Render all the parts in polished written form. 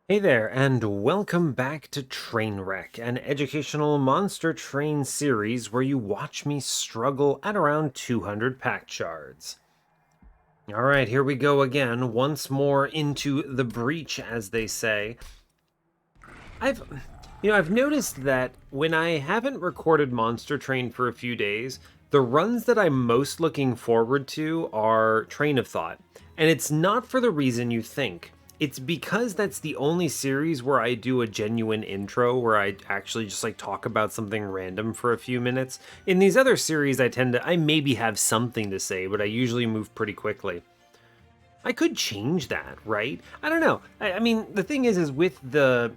Hey there, and welcome back to Trainwreck, an educational monster train series where you watch me struggle at around 200 Pact Shards. Alright, here we go again, once more into the breach, as they say. I've noticed that when I haven't recorded Monster Train for a few days, the runs that I'm most looking forward to are Train of Thought. And it's not for the reason you think. It's because that's the only series where I do a genuine intro, where I actually just like talk about something random for a few minutes. In these other series, I maybe have something to say, but I usually move pretty quickly. I could change that, right? I don't know. I mean, the thing is with the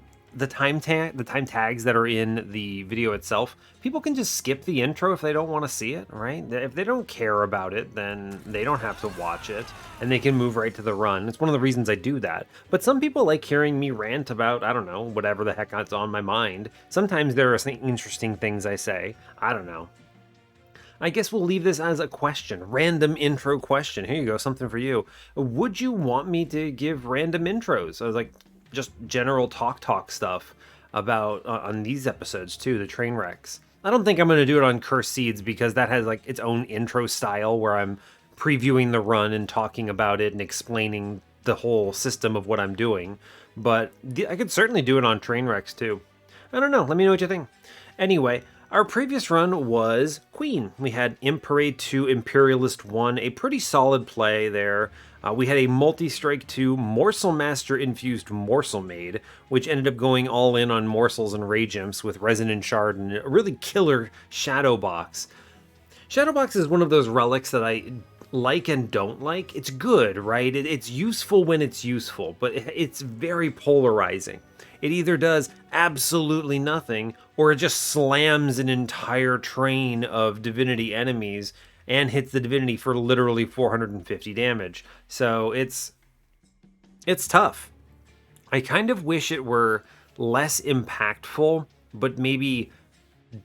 time tags that are in the video itself, people can just skip the intro if they don't want to see it, right? If they don't care about it, then they don't have to watch it, and they can move right to the run. It's one of the reasons I do that. But some people like hearing me rant about, I don't know, whatever the heck that's on my mind. Sometimes there are some interesting things I say. I don't know. I guess we'll leave this as a question. Random intro question. Here you go, something for you. Would you want me to give random intros? I was like, just general talk stuff about on these episodes too, the train wrecks. I don't think I'm going to do it on Cursed Seeds because that has like its own intro style where I'm previewing the run and talking about it and explaining the whole system of what I'm doing. But I could certainly do it on train wrecks too. I don't know. Let me know what you think. Anyway, our previous run was Queen. We had Imp Parade 2, Imperialist 1, a pretty solid play there. We had a Multi-Strike 2, Morsel Master infused Morsel Maid, which ended up going all in on Morsels and Rage Imps with Resonant Shard and a really killer Shadow Box. Shadow Box is one of those relics that I like and don't like. It's good, right? It's useful when it's useful, but it's very polarizing. It either does absolutely nothing, or it just slams an entire train of Divinity enemies and hits the Divinity for literally 450 damage. So it's tough. I kind of wish it were less impactful, but maybe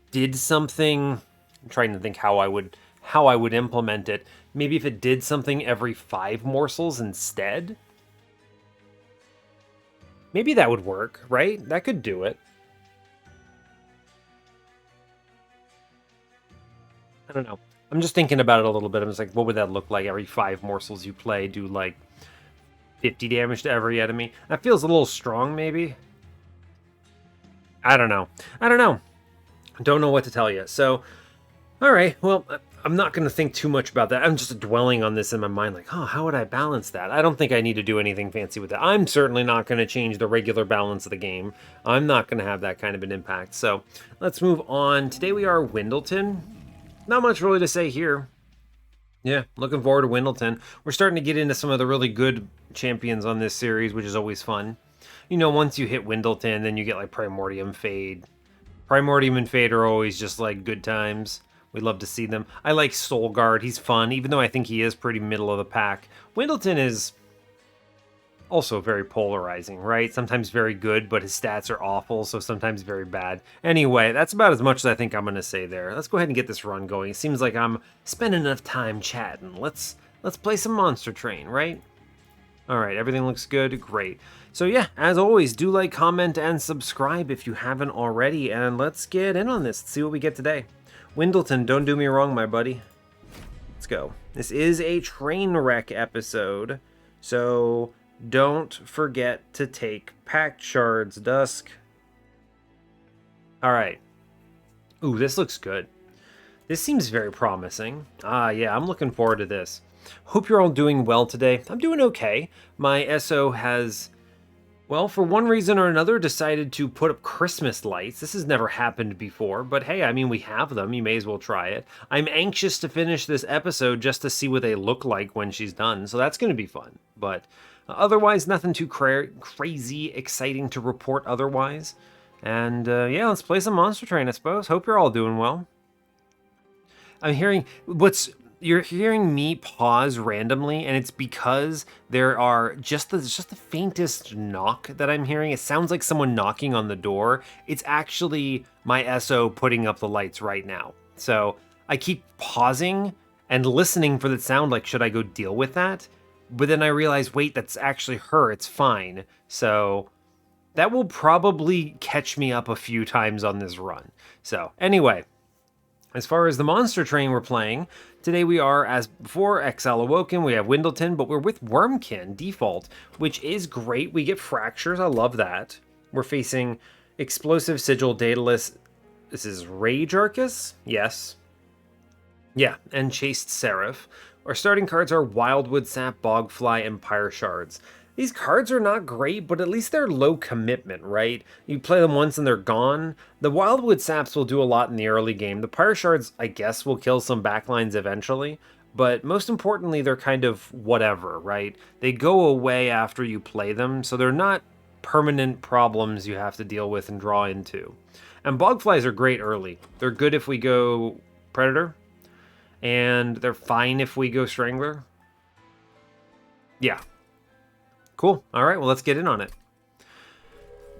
did something. I'm trying to think how I would implement it. Maybe if it did something every 5 morsels instead. Maybe that would work, right? That could do it. I don't know. I'm just thinking about it a little bit. I'm just like, what would that look like? Every 5 morsels you play, do like 50 damage to every enemy. That feels a little strong, maybe. I don't know. Don't know what to tell you. So, all right. Well, I'm not going to think too much about that. I'm just dwelling on this in my mind, like, oh, how would I balance that? I don't think I need to do anything fancy with that. I'm certainly not going to change the regular balance of the game. I'm not going to have that kind of an impact. So let's move on. Today we are Wyldenten. Not much really to say here. Yeah, looking forward to Wyldenten. We're starting to get into some of the really good champions on this series, which is always fun. You know, once you hit Wyldenten, then you get like Primordium Fade. Primordium and Fade are always just like good times. We love to see them. I like Soul Guard. He's fun, even though I think he is pretty middle of the pack. Wyldenten is also very polarizing, right? Sometimes very good, but his stats are awful, so sometimes very bad. Anyway, that's about as much as I think I'm going to say there. Let's go ahead and get this run going. It seems like I'm spending enough time chatting. Let's play some Monster Train, right? All right, everything looks good. Great. So yeah, as always, do like, comment, and subscribe if you haven't already, and let's get in on this. Let's see what we get today. Wyldenten, don't do me wrong, my buddy. Let's go. This is a train wreck episode, so don't forget to take Pact Shards, Dusk. All right. Ooh, this looks good. This seems very promising. Yeah, I'm looking forward to this. Hope you're all doing well today. I'm doing okay. My SO has, well, for one reason or another, decided to put up Christmas lights. This has never happened before, but hey, I mean, we have them. You may as well try it. I'm anxious to finish this episode just to see what they look like when she's done, so that's going to be fun. But otherwise, nothing too crazy exciting to report otherwise. And yeah, let's play some Monster Train, I suppose. Hope you're all doing well. I'm hearing you're hearing me pause randomly, and it's because there are just the faintest knock that I'm hearing. It sounds like someone knocking on the door. It's actually my SO putting up the lights right now. So I keep pausing and listening for the sound, like, should I go deal with that? But then I realize, wait, that's actually her. It's fine. So That will probably catch me up a few times on this run. So anyway, as far as the monster train we're playing, today we are, as before, Exile, Awoken, we have Wyldenten, but we're with Wurmkin, default, which is great. We get Fractures, I love that. We're facing Explosive Sigil, Daedalus, this is Rage Arcus? Yes. Yeah, and Chaste Seraph. Our starting cards are Wildwood Sap, Bogfly, and Pact Shards. These cards are not great, but at least they're low commitment, right? You play them once and they're gone. The Wildwood Saps will do a lot in the early game. The Pact Shards, I guess, will kill some backlines eventually. But most importantly, they're kind of whatever, right? They go away after you play them, so they're not permanent problems you have to deal with and draw into. And Bogflies are great early. They're good if we go Predator, and they're fine if we go Strangler. Yeah. Cool. All right, well, let's get in on it.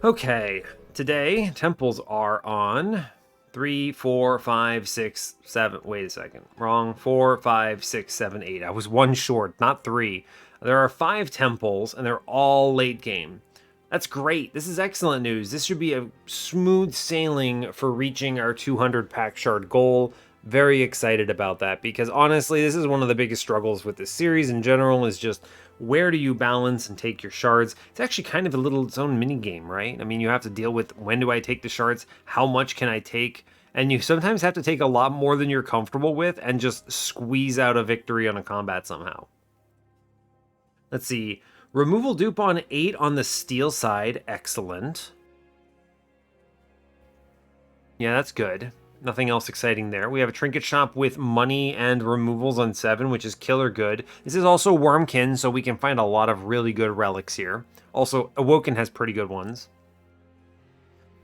Okay, today, temples are on 3, 4, 5, 6, 7. Wait a second. Wrong. 4, 5, 6, 7, 8. I was one short, not 3. There are 5 temples, and they're all late game. That's great. This is excellent news. This should be a smooth sailing for reaching our 200 Pact Shard goal. Very excited about that, because honestly, this is one of the biggest struggles with this series in general, is just where do you balance and take your shards. It's actually kind of its own mini game, right? I mean, you have to deal with, when do I take the shards? How much can I take? And you sometimes have to take a lot more than you're comfortable with and just squeeze out a victory on a combat somehow. Let's see. Removal dupe on 8 on the steel side. Excellent. Yeah, that's good. Nothing else exciting there. We have a trinket shop with money and removals on 7, which is killer good. This is also Wurmkin, so we can find a lot of really good relics here. Also, Awoken has pretty good ones.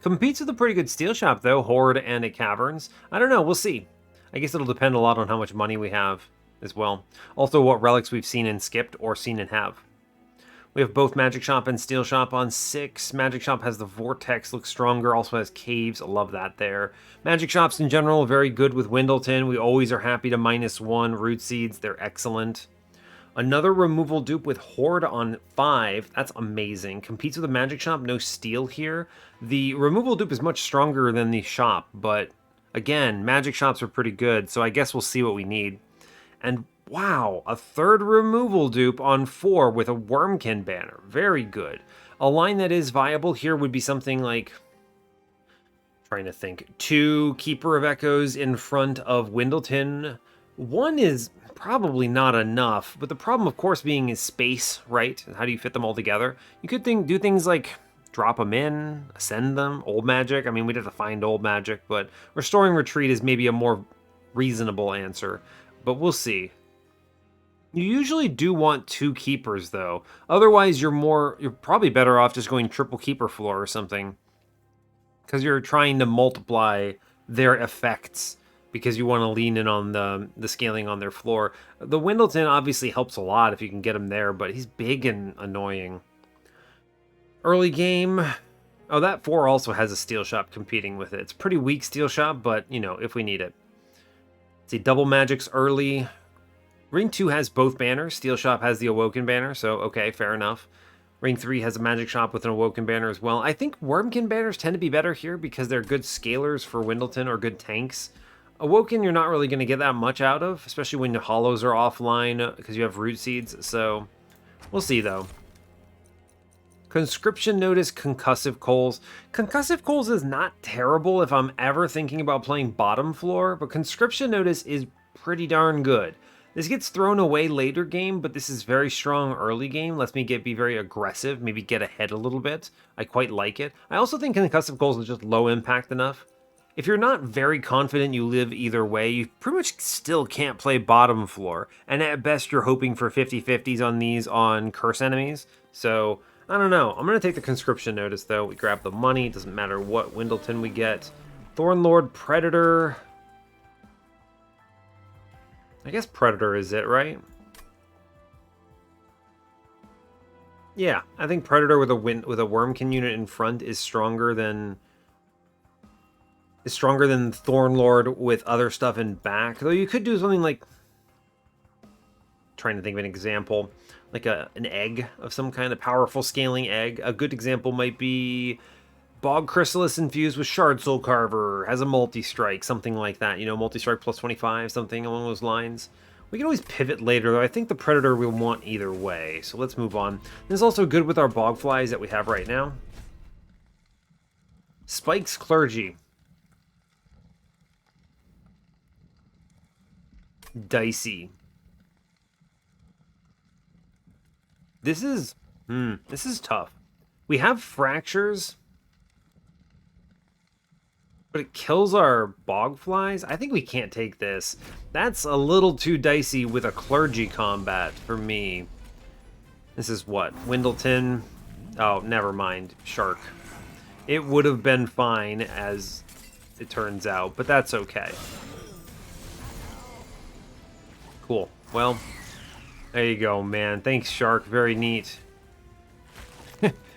Competes with a pretty good steel shop, though. Horde and a Caverns. I don't know. We'll see. I guess it'll depend a lot on how much money we have as well. Also, what relics we've seen and skipped or seen and have. We have both Magic Shop and Steel Shop on 6. Magic Shop has the Vortex, looks stronger, also has Caves. I love that there. Magic Shops in general are very good with Wyldenten. We always are happy to -1. Root Seeds, they're excellent. Another removal dupe with Horde on 5. That's amazing. Competes with a Magic Shop, no Steel here. The removal dupe is much stronger than the shop, but again, Magic Shops are pretty good, so I guess we'll see what we need. And wow, a third removal dupe on 4 with a Wurmkin banner. Very good. A line that is viable here would be something like, trying to think, 2 Keeper of Echoes in front of Wyldenten. 1 is probably not enough, but the problem, of course, being is space, right? How do you fit them all together? You could do things like drop them in, ascend them, old magic. I mean, we'd have to find old magic, but restoring retreat is maybe a more reasonable answer, but we'll see. You usually do want 2 keepers, though. Otherwise, you're probably better off just going triple keeper floor or something, because you're trying to multiply their effects because you want to lean in on the scaling on their floor. The Wyldenten obviously helps a lot if you can get him there, but he's big and annoying. Early game. Oh, that 4 also has a steel shop competing with it. It's pretty weak steel shop, but, you know, if we need it. Let's see, double magics early. Ring 2 has both banners. Steel Shop has the Awoken banner, so okay, fair enough. Ring 3 has a Magic Shop with an Awoken banner as well. I think Wurmkin banners tend to be better here because they're good scalers for Wyldenten or good tanks. Awoken you're not really going to get that much out of, especially when the hollows are offline because you have Root Seeds, so we'll see though. Conscription Notice, Concussive Coals. Concussive Coals is not terrible if I'm ever thinking about playing bottom floor, but Conscription Notice is pretty darn good. This gets thrown away later game, but this is very strong early game. Lets me be very aggressive, maybe get ahead a little bit. I quite like it. I also think Concussive Goals is just low impact enough. If you're not very confident you live either way, you pretty much still can't play bottom floor. And at best, you're hoping for 50-50s on these on curse enemies. So, I don't know. I'm going to take the Conscription Notice, though. We grab the money. It doesn't matter what Wyldenten we get. Thornlord, Predator. I guess Predator is it, right? Yeah, I think Predator with a Wurmkin unit in front is stronger than Thornlord with other stuff in back. Though you could do something like, trying to think of an example. Like an egg of some kind, a powerful scaling egg. A good example might be Bog Chrysalis infused with Shard Soul Carver, has a multi-strike, something like that. You know, multi-strike plus 25, something along those lines. We can always pivot later, though. I think the Predator we'll want either way, so let's move on. This is also good with our Bogflies that we have right now. Spike's Clergy. Dicey. This is tough. We have Fractures, but it kills our Bogflies. I think we can't take this. That's a little too dicey with a Clergy combat for me. This is what? Wyldenten? Oh, never mind. Shark. It would have been fine, as it turns out, but that's okay. Cool. Well, there you go, man. Thanks, Shark. Very neat.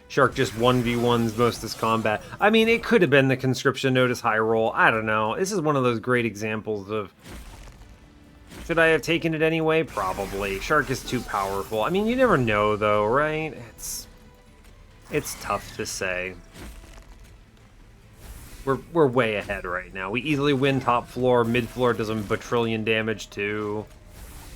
Shark just 1v1s most of this combat. I mean, it could have been the Conscription Notice high roll. I don't know. This is one of those great examples of... Should I have taken it anyway? Probably. Shark is too powerful. I mean, you never know, though, right? It's tough to say. We're way ahead right now. We easily win top floor. Mid floor does a batrillion damage, too.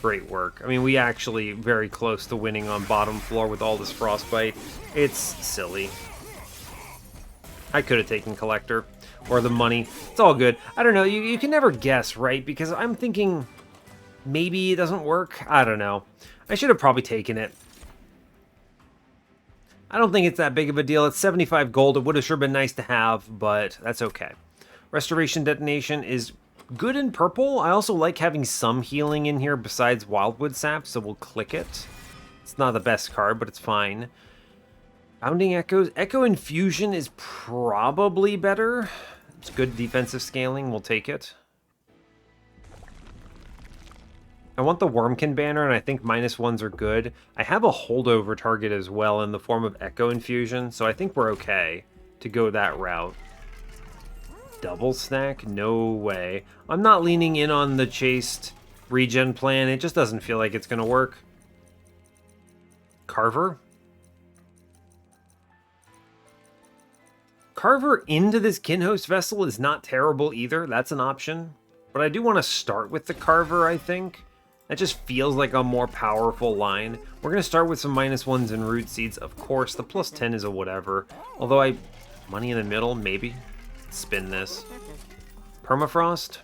Great work. I mean, we actually very close to winning on bottom floor with all this frostbite. It's silly. I could have taken Collector or the money. It's all good. I don't know. You can never guess, right? Because I'm thinking maybe it doesn't work. I don't know. I should have probably taken it. I don't think it's that big of a deal. It's 75 gold. It would have sure been nice to have, but that's okay. Restoration Detonation is good in purple. I also like having some healing in here besides Wildwood Sap, so we'll click it. It's not the best card, but it's fine. Bounding Echoes. Echo Infusion is probably better. It's good defensive scaling. We'll take it. I want the Wurmkin banner, and I think -1s are good. I have a holdover target as well in the form of Echo Infusion, so I think we're okay to go that route. Double stack? No way. I'm not leaning in on the chased regen plan. It just doesn't feel like it's going to work. Carver? Carver into this Kinhost Vessel is not terrible either. That's an option. But I do want to start with the Carver, I think. That just feels like a more powerful line. We're going to start with some -1s and Root Seeds. Of course, the +10 is a whatever. Although money in the middle, maybe. Spin this. Permafrost?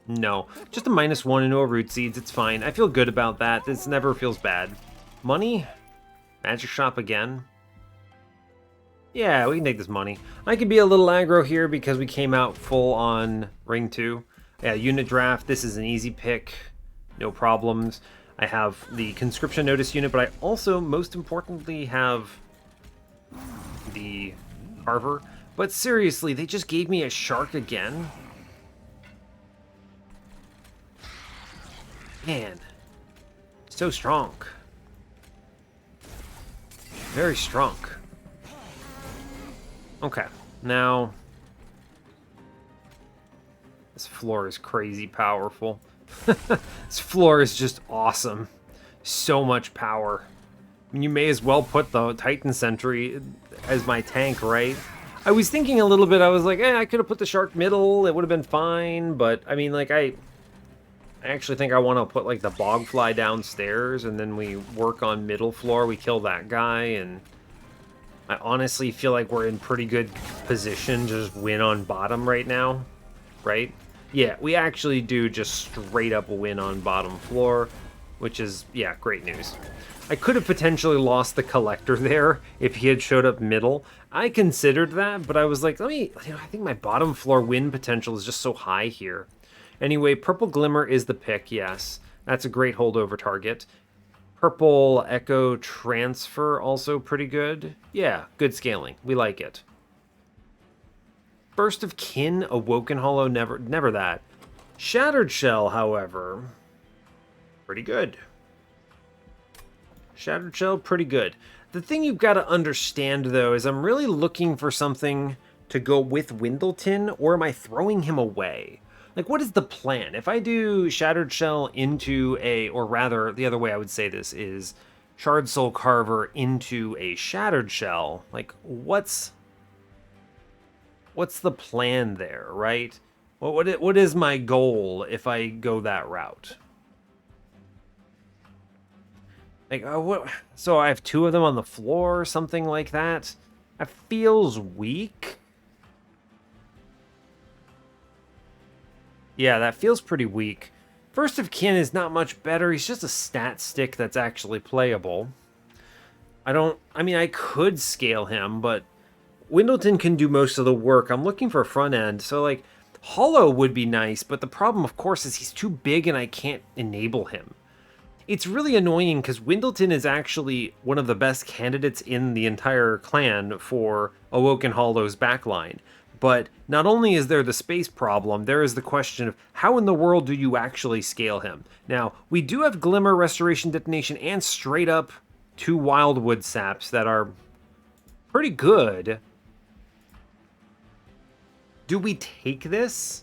No. Just a -1 and no Root Seeds. It's fine. I feel good about that. This never feels bad. Money? Magic Shop again? Yeah, we can take this money. I could be a little aggro here because we came out full on Ring 2. Yeah, unit draft. This is an easy pick. No problems. I have the Conscription Notice unit, but I also, most importantly, have the Carver. But seriously, they just gave me a Shark again? Man. So strong. Very strong. Okay, now... This floor is crazy powerful. This floor is just awesome. So much power. I mean, you may as well put the Titan Sentry as my tank, right? I was thinking a little bit, I was like, I could have put the Shark middle, it would have been fine, but, I mean, like, I actually think I want to put, like, the Bogfly downstairs, and then we work on middle floor, we kill that guy, and I honestly feel like we're in pretty good position to just win on bottom right now, right? Yeah, we actually do just straight up win on bottom floor, which is, yeah, great news. I could have potentially lost the Collector there if he had showed up middle. I considered that, but I was like, I think my bottom floor win potential is just so high here. Anyway, Purple Glimmer is the pick, yes. That's a great holdover target. Purple Echo Transfer, also pretty good. Yeah, good scaling. We like it. Burst of Kin, Awoken Hollow, never that. Shattered Shell, however, pretty good. Shattered Shell, pretty good. The thing you've got to understand, though, is I'm really looking for something to go with Wyldenten, or am I throwing him away? Like, what is the plan? If I do Shattered Shell into a, or rather, the other way I would say this is Shard Soul Carver into a Shattered Shell, like, what's the plan there, right? What is my goal if I go that route? Like, what? So I have two of them on the floor or something like that? That feels weak. Yeah, that feels pretty weak. First of Kin is not much better. He's just a stat stick that's actually playable. I mean, I could scale him, but Wyldenten can do most of the work. I'm looking for a front end, so like, Hollow would be nice, but the problem, of course, is he's too big and I can't enable him. It's really annoying because Wyldenten is actually one of the best candidates in the entire clan for Awoken Hollow's backline. But not only is there the space problem, there is the question of how in the world do you actually scale him? Now, we do have Glimmer, Restoration, Detonation, and straight up 2 Wildwood Saps that are pretty good. Do we take this?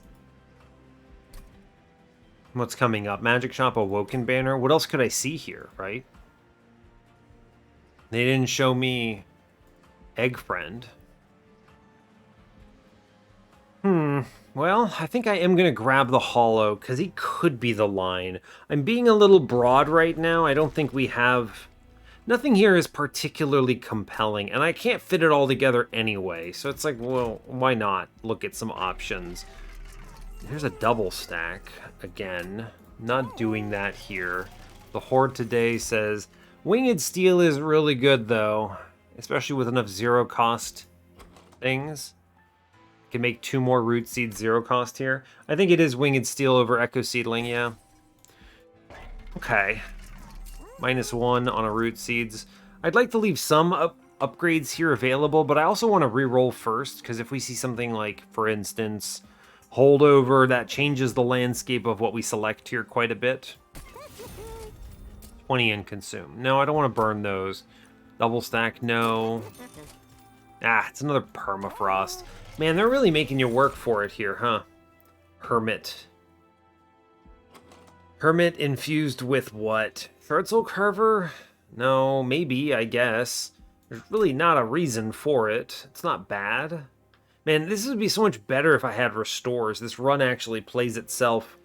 What's coming up? Magic Shop, Awoken banner. What else could I see here, right? They didn't show me Egg Friend. Well, I think I am going to grab the Hollow, because he could be the line. I'm being a little broad right now. I don't think we have... Nothing here is particularly compelling, and I can't fit it all together anyway. So it's like, well, why not look at some options? Here's a double stack. Again, not doing that here. The Horde today says, Winged Steel is really good, though. Especially with enough zero-cost things. Can make 2 more Root Seeds zero cost here. I think it is Winged Steel over Echo Seedling, yeah. Okay. -1 on a Root Seeds. I'd like to leave some upgrades here available, but I also want to re-roll first, because if we see something like, for instance, Holdover, that changes the landscape of what we select here quite a bit. 20 and Consume. No, I don't want to burn those. Double stack, no. Ah, it's another Permafrost. Man, they're really making you work for it here, huh? Hermit. Hermit infused with what? Shard Soul Carver? No, maybe, I guess. There's really not a reason for it. It's not bad. Man, this would be so much better if I had Restores. This run actually plays itself.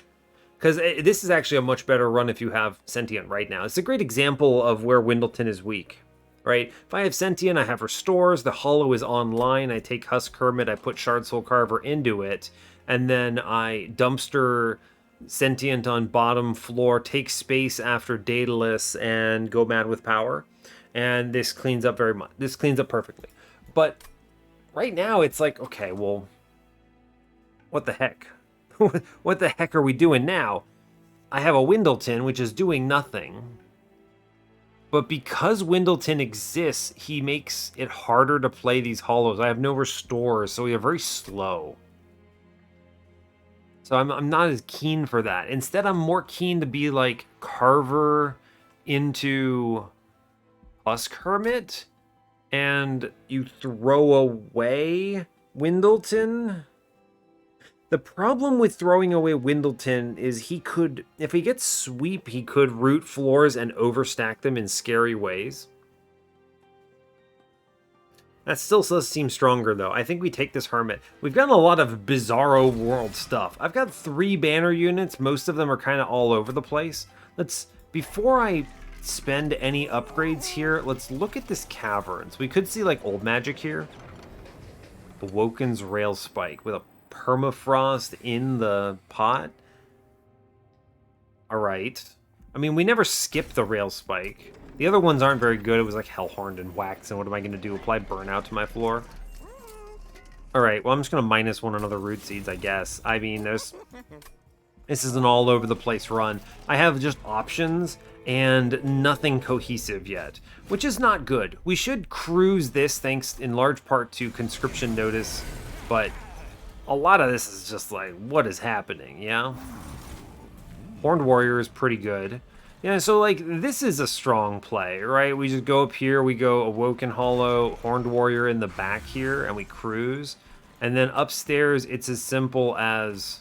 Because this is actually a much better run if you have Sentient right now. It's a great example of where Wyldenten is weak. Right? If I have Sentient, I have Restores, the Hollow is online, I take Husk Hermit, I put Shard Soul Carver into it, and then I dumpster Sentient on bottom floor, take space after Daedalus, and go mad with power. And this cleans up very much. This cleans up perfectly. But right now, it's like, okay, well, what the heck? What the heck are we doing now? I have a Wyldenten, which is doing nothing. But because Wyldenten exists, he makes it harder to play these hollows. I have no restores, so we are very slow. So I'm not as keen for that. Instead, I'm more keen to be like Carver into Husk Hermit, and you throw away Wyldenten. The problem with throwing away Wyldenten is he could, if he gets sweep, he could root floors and overstack them in scary ways. That still does seem stronger, though. I think we take this Hermit. We've gotten a lot of bizarro world stuff. I've got 3 banner units. Most of them are kind of all over the place. Before I spend any upgrades here, let's look at this Caverns. We could see, like, old magic here. Awoken's Rail Spike with a Permafrost in the pot. Alright. I mean, we never skip the Rail Spike. The other ones aren't very good. It was like Hellhorned and Wax, and what am I going to do? Apply Burnout to my floor? Alright, well, I'm just going to -1 another Root Seeds, I guess. I mean, this is an all-over-the-place run. I have just options and nothing cohesive yet, which is not good. We should cruise this thanks in large part to Conscription Notice, but a lot of this is just like, what is happening, yeah? Horned Warrior is pretty good. Yeah, so like, this is a strong play, right? We just go up here, we go Awoken Hollow, Horned Warrior in the back here, and we cruise. And then upstairs, it's as simple as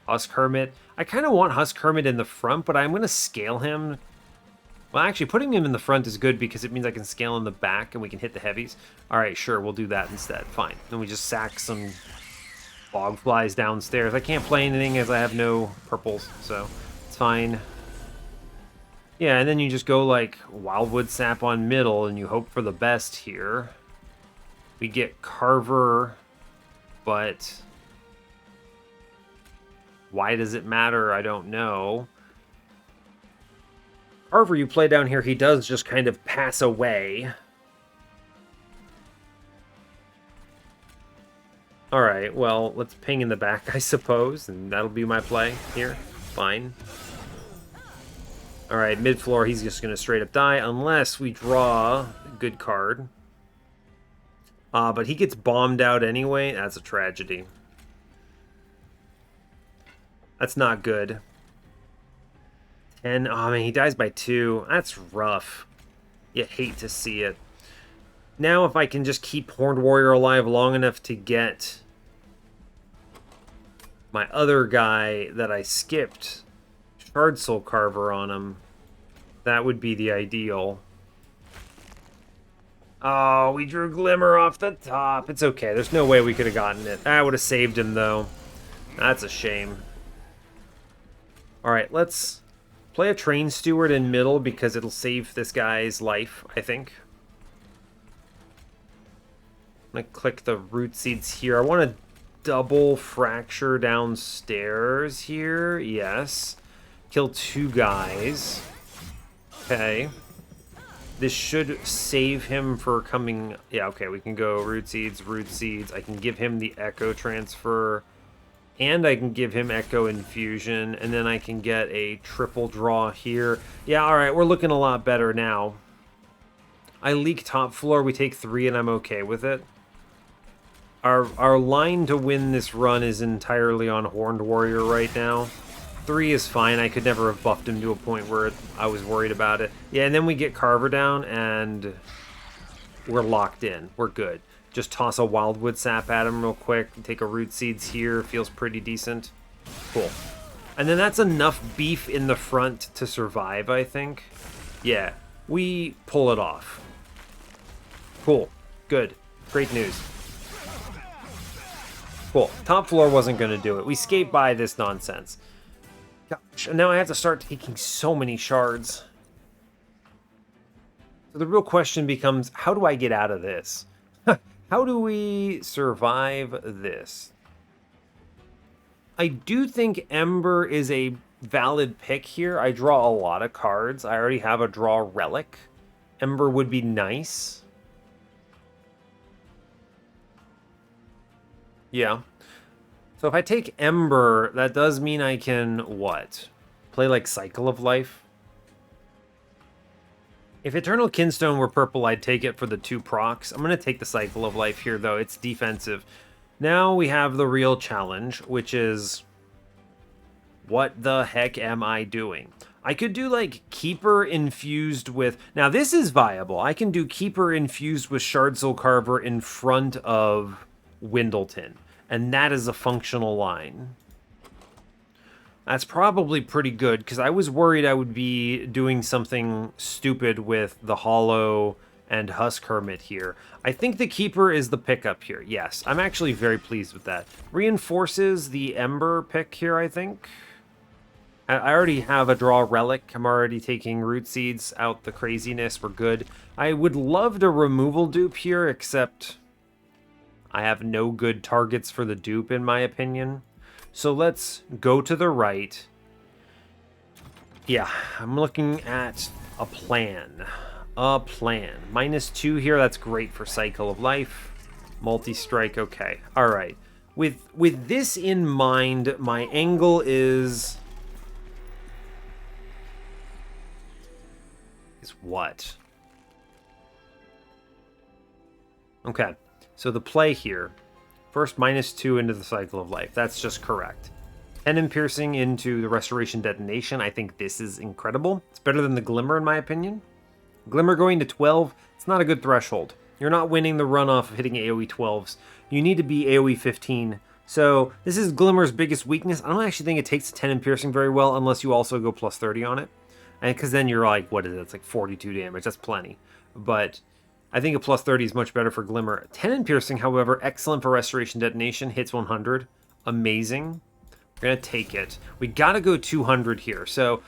Husk Hermit. I kind of want Husk Hermit in the front, but I'm going to scale him. Well, actually, putting him in the front is good because it means I can scale in the back and we can hit the heavies. All right, sure, we'll do that instead. Fine. Then we just sack some bog flies downstairs. I can't play anything as I have no purples, so it's fine. Yeah, and then you just go like Wildwood Sap on middle and you hope for the best here. We get Carver, but why does it matter? I don't know. Carver, you play down here, he does just kind of pass away. Alright, well, let's ping in the back, I suppose, and that'll be my play here. Fine. Alright, mid-floor, he's just going to straight up die, unless we draw a good card. But he gets bombed out anyway. That's a tragedy. That's not good. 10. Oh, man, he dies by 2. That's rough. You hate to see it. Now, if I can just keep Horned Warrior alive long enough to get my other guy that I skipped, Shard Soul Carver on him, that would be the ideal. Oh, we drew Glimmer off the top. It's okay. There's no way we could have gotten it. I would have saved him, though. That's a shame. Alright, let's play a Train Steward in middle because it'll save this guy's life, I think. I'm going to click the Root Seeds here. I want to double Fracture downstairs here. Yes. Kill 2 guys. Okay. This should save him for coming... Yeah, okay, we can go Root Seeds, Root Seeds. I can give him the Echo Transfer. And I can give him Echo Infusion. And then I can get a triple draw here. Yeah, alright, we're looking a lot better now. I leak top floor, we take 3, and I'm okay with it. Our line to win this run is entirely on Horned Warrior right now. 3 is fine. I could never have buffed him to a point where I was worried about it. Yeah, and then we get Carver down, and we're locked in. We're good. Just toss a Wildwood Sap at him real quick. Take a Root Seeds here. Feels pretty decent. Cool. And then that's enough beef in the front to survive, I think. Yeah, we pull it off. Cool. Good. Great news. Cool. Top floor wasn't going to do it. We skate by this nonsense. Gosh, and now I have to start taking so many shards. So the real question becomes, how do I get out of this? How do we survive this? I do think Ember is a valid pick here. I draw a lot of cards. I already have a draw relic. Ember would be nice. Yeah. So if I take Ember, that does mean I can, what? Play like Cycle of Life? If Eternal Kinstone were purple, I'd take it for the 2 procs. I'm going to take the Cycle of Life here, though. It's defensive. Now we have the real challenge, which is... what the heck am I doing? I could do, like, Keeper infused with... Now, this is viable. I can do Keeper infused with Shard Soul Carver in front of Wyldenten. And that is a functional line. That's probably pretty good, because I was worried I would be doing something stupid with the Hollow and Husk Hermit here. I think the Keeper is the pickup here. Yes, I'm actually very pleased with that. Reinforces the Ember pick here, I think. I already have a draw relic. I'm already taking Root Seeds out the craziness. We're good. I would love to removal dupe here, except I have no good targets for the dupe, in my opinion. So let's go to the right. Yeah, I'm looking at a plan. A plan. -2 here, that's great for Cycle of Life. Multi-strike, okay. Alright. With this in mind, my angle is what? Okay, so the play here. First, -2 into the Cycle of Life. That's just correct. 10 and Piercing into the Restoration Detonation. I think this is incredible. It's better than the Glimmer, in my opinion. Glimmer going to 12, it's not a good threshold. You're not winning the run off of hitting AoE 12s. You need to be AoE 15 So this is Glimmer's biggest weakness. I don't actually think it takes 10 in piercing very well unless you also go plus 30 on it. And because then you're like, what is it? It's like 42 damage. That's plenty. But I think a plus 30 is much better for Glimmer. 10 in piercing, however, excellent for restoration detonation. Hits 100. Amazing. We're going to take it. We got to go 200 here. So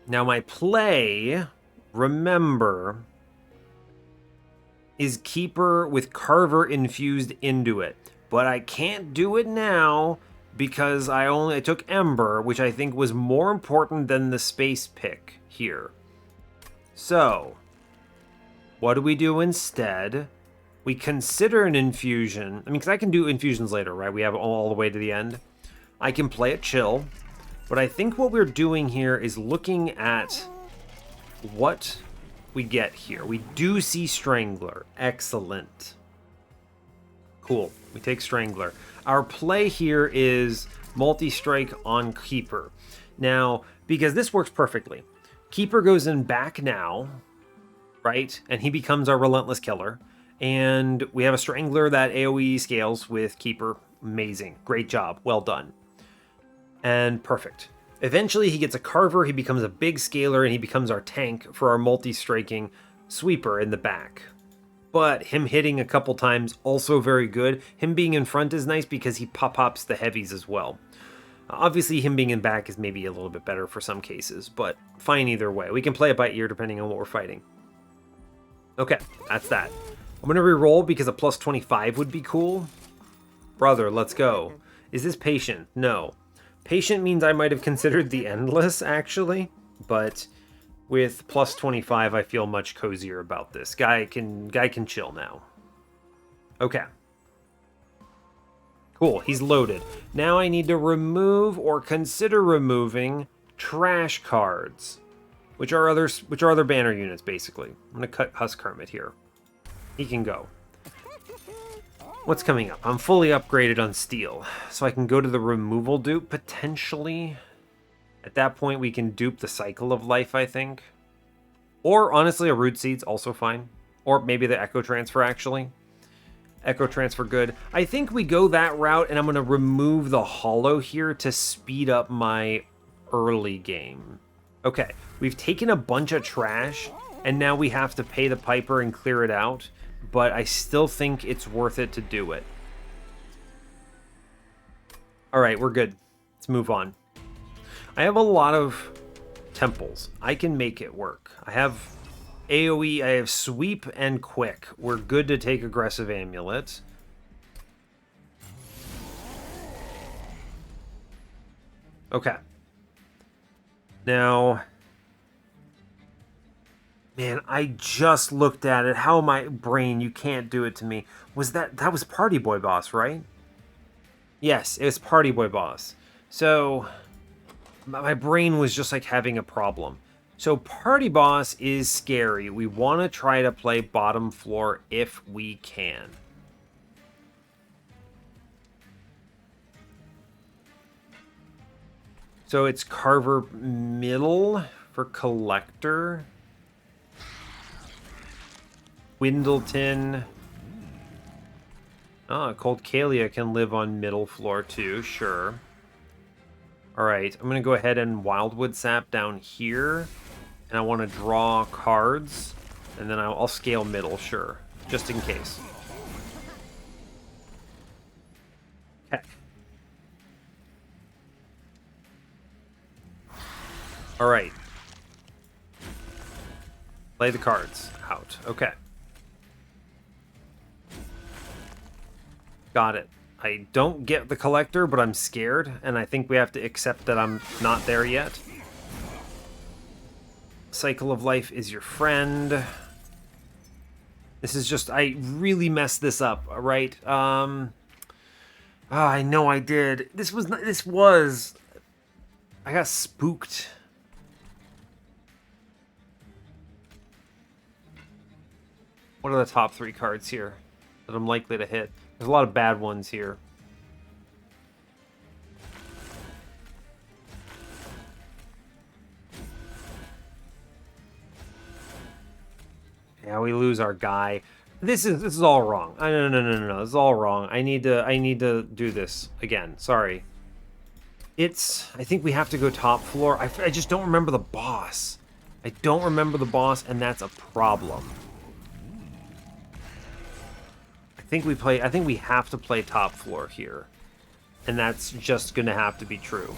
now my play, remember, is Keeper with Carver infused into it. But I can't do it now because I took Ember, which I think was more important than the space pick here. So, what do we do instead? We consider an infusion. I mean, because I can do infusions later, right? We have all the way to the end. I can play it chill. But I think what we're doing here is looking at what we get here. We do see Strangler. Excellent. Cool. We take Strangler. Our play here is multi-strike on Keeper. Now, because this works perfectly. Keeper goes in back now, right? And he becomes our Relentless Killer. And we have a Strangler that AoE scales with Keeper. Amazing. Great job. Well done. And perfect. Eventually he gets a Carver, he becomes a big scaler, and he becomes our tank for our multi-striking sweeper in the back. But him hitting a couple times, also very good. Him being in front is nice because he pop-pops the heavies as well. Obviously, him being in back is maybe a little bit better for some cases, but fine either way. We can play it by ear depending on what we're fighting. Okay, that's that. I'm going to re-roll because a plus 25 would be cool. Brother, let's go. Is this patient? No. Patient means I might have considered the Endless, actually, but with plus 25, I feel much cozier about this. Guy can chill now. Okay. Cool, he's loaded. Now I need to remove or consider removing trash cards, which are other banner units, basically. I'm going to cut Husk Hermit here. He can go. What's coming up? I'm fully upgraded on steel, so I can go to the removal dupe, potentially. At that point, we can dupe the Cycle of Life, I think. Or, honestly, a Root Seed's also fine. Or maybe the Echo Transfer, actually. Echo Transfer, good. I think we go that route, and I'm going to remove the Hollow here to speed up my early game. Okay, we've taken a bunch of trash, and now we have to pay the Piper and clear it out. But I still think it's worth it to do it. Alright, we're good. Let's move on. I have a lot of temples. I can make it work. I have AoE, I have sweep and quick. We're good to take aggressive amulet. Okay. Now, man, I just looked at it. How my brain, you can't do it to me. That was Party Boy Boss, right? Yes, it was Party Boy Boss. So, my brain was just like having a problem. So, Party Boss is scary. We want to try to play bottom floor if we can. So, it's Carver middle for Collector. Wyldenten. Cold Kalia can live on middle floor too, sure. Alright, I'm going to go ahead and Wildwood Sap down here. And I want to draw cards. And then I'll scale middle, sure. Just in case. Okay. Alright. Play the cards out. Okay. Got it. I don't get the Collector, but I'm scared, and I think we have to accept that I'm not there yet. Cycle of Life is your friend. This is just... I really messed this up, right? Oh, I know I did. This was... I got spooked. What are the top 3 cards here that I'm likely to hit? There's a lot of bad ones here. Yeah, we lose our guy. This is all wrong. No. This is all wrong. I need to do this again. Sorry. I think we have to go top floor. I just don't remember the boss. I don't remember the boss, and that's a problem. I think we have to play top floor here. And that's just gonna have to be true.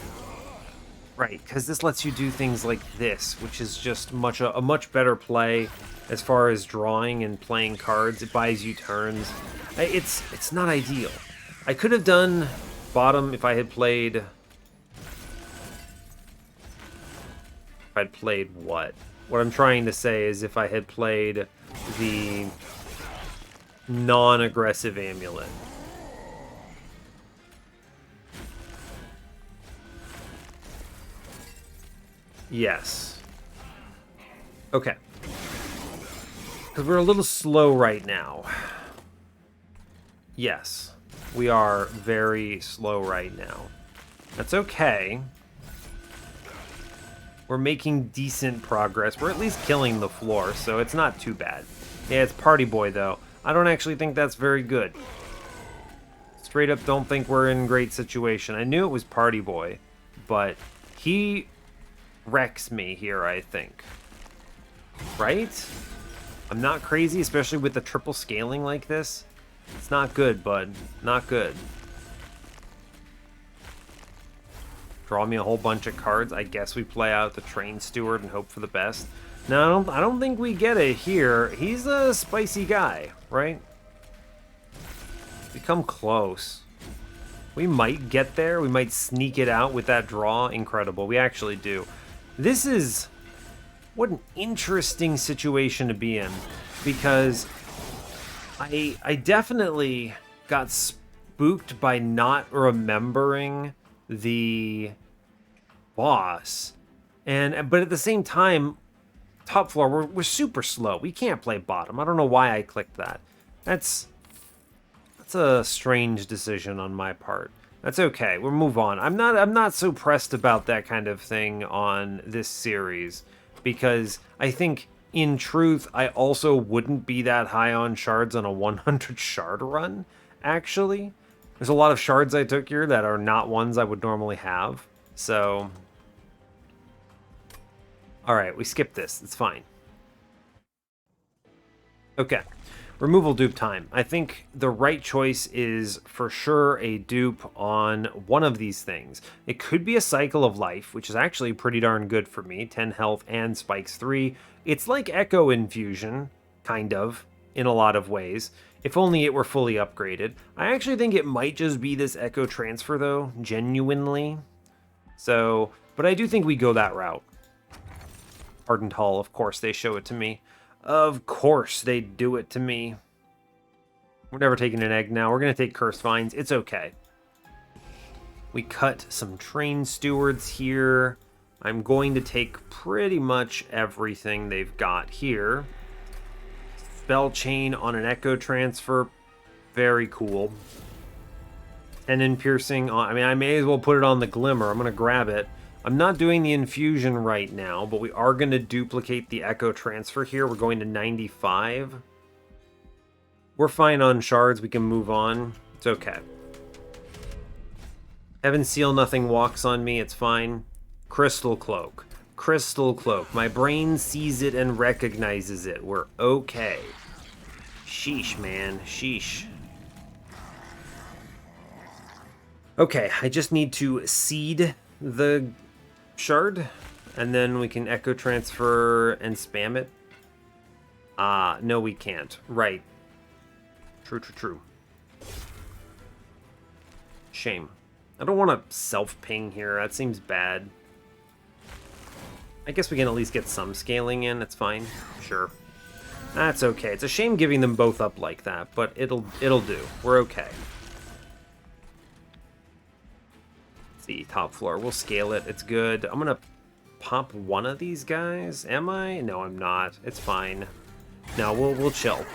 Right, because this lets you do things like this, which is just a much better play as far as drawing and playing cards. It buys you turns. It's not ideal. I could have done bottom if I had played... If I'd played what? What I'm trying to say is if I had played the non-aggressive amulet. Yes. Okay. Because we're a little slow right now. Yes. We are very slow right now. That's okay. We're making decent progress. We're at least killing the floor, so it's not too bad. Yeah, it's Party Boy, though. I don't actually think that's very good. Straight up don't think we're in great situation. I knew it was Party Boy, but he... wrecks me here, I think. Right? I'm not crazy, especially with the triple scaling like this. It's not good, bud. Not good. Draw me a whole bunch of cards. I guess we play out the Train Steward and hope for the best. No, I don't think we get it here. He's a spicy guy, right? We come close. We might get there. We might sneak it out with that draw. Incredible. We actually do. This is... what an interesting situation to be in, because I definitely got spooked by not remembering the boss, but at the same time, top floor, we're super slow. We can't play bottom. I don't know why I clicked that. That's a strange decision on my part. That's okay. We'll move on. I'm not so pressed about that kind of thing on this series, because I think in truth I also wouldn't be that high on shards on a 100 shard run. Actually, there's a lot of shards I took here that are not ones I would normally have. So, all right, we skip this. It's fine. Okay. Removal dupe time. I think the right choice is for sure a dupe on one of these things. It could be a Cycle of Life, which is actually pretty darn good for me. 10 health and spikes 3. It's like Echo Infusion, kind of, in a lot of ways. If only it were fully upgraded. I actually think it might just be this Echo Transfer, though, genuinely. So, but I do think we go that route. Ardent Hall, of course, they show it to me. Of course they do it to me. We're never taking an egg now. We're going to take Cursed Vines. It's okay. We cut some Train Stewards here. I'm going to take pretty much everything they've got here. Spell Chain on an Echo Transfer. Very cool. Tendon Piercing. I mean, I may as well put it on the Glimmer. I'm going to grab it. I'm not doing the infusion right now, but we are going to duplicate the Echo Transfer here. We're going to 95. We're fine on shards. We can move on. It's okay. Heaven Seal, nothing walks on me. It's fine. Crystal Cloak. Crystal Cloak. My brain sees it and recognizes it. We're okay. Sheesh, man. Sheesh. Okay, I just need to seed the shard, and then we can Echo Transfer and spam it. No, we can't. Right. True. Shame. I don't want to self-ping here. That seems bad. I guess we can at least get some scaling in. It's fine. Sure. That's okay. It's a shame giving them both up like that, but it'll do. We're okay. Top floor. We'll scale it. It's good. I'm gonna pop one of these guys. Am I? No, I'm not. It's fine. No, we'll chill.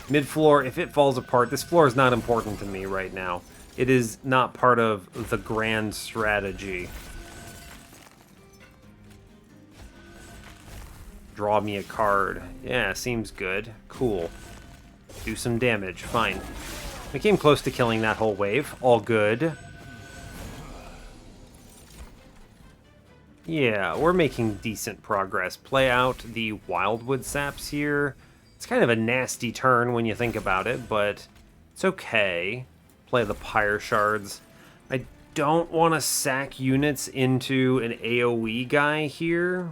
Mid floor. If it falls apart, this floor is not important to me right now. It is not part of the grand strategy. Draw me a card. Yeah, seems good. Cool. Do some damage. Fine. We came close to killing that whole wave. All good. Yeah, we're making decent progress. Play out the Wildwood Saps here. It's kind of a nasty turn when you think about it, but it's okay. Play the Pact Shards. I don't want to sack units into an AoE guy here.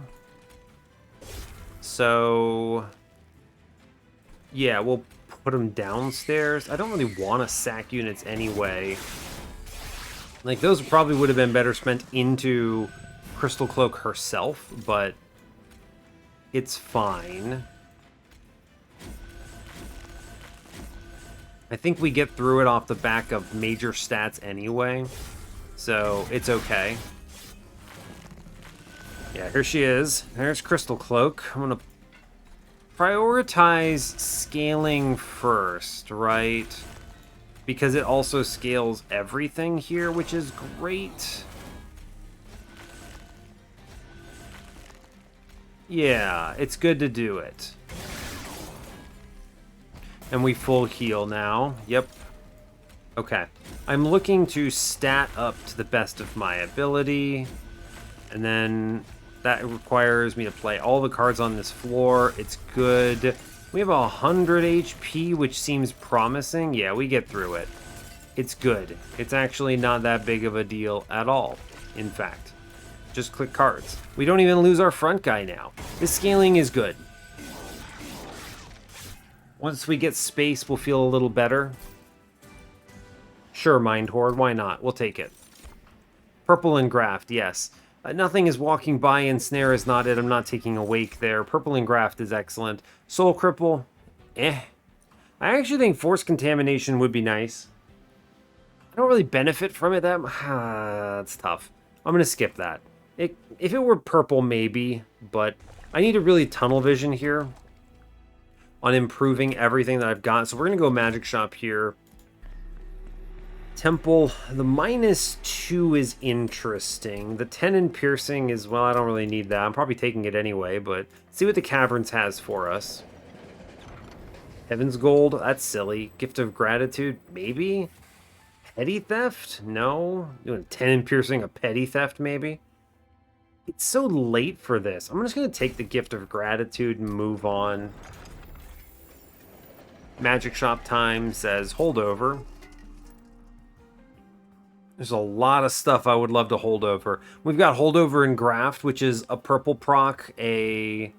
So, yeah, we'll put him downstairs. I don't really want to sack units anyway. Like, those probably would have been better spent into Crystal Cloak herself, but it's fine. I think we get through it off the back of major stats anyway, so it's okay. Yeah, here she is. There's Crystal Cloak. I'm going to prioritize scaling first, right? Because it also scales everything here, which is great. Yeah, it's good to do it. And we full heal now. Yep. Okay. I'm looking to stat up to the best of my ability. And then that requires me to play all the cards on this floor. It's good. We have 100 HP, which seems promising. Yeah, we get through it. It's good. It's actually not that big of a deal at all, in fact. Just click cards. We don't even lose our front guy now. This scaling is good. Once we get space, we'll feel a little better. Sure, Mind Horde, why not? We'll take it. Purple and Graft, yes. Nothing is walking by and Snare is not it. I'm not taking Awake there. Purple and Graft is excellent. Soul Cripple, eh. I actually think Force Contamination would be nice. I don't really benefit from it that much. That's tough. I'm going to skip that. If it were purple, maybe, but I need to really tunnel vision here on improving everything that I've got. So we're going to go Magic Shop here. Temple, the -2 is interesting. The 10 in Piercing is, well, I don't really need that. I'm probably taking it anyway, but see what the Caverns has for us. Heaven's Gold, that's silly. Gift of Gratitude, maybe? Petty Theft? No. Doing 10 in Piercing, a Petty Theft, maybe? It's so late for this. I'm just going to take the Gift of Gratitude and move on. Magic Shop time says holdover. There's a lot of stuff I would love to hold over. We've got holdover and Graft, which is a purple proc, and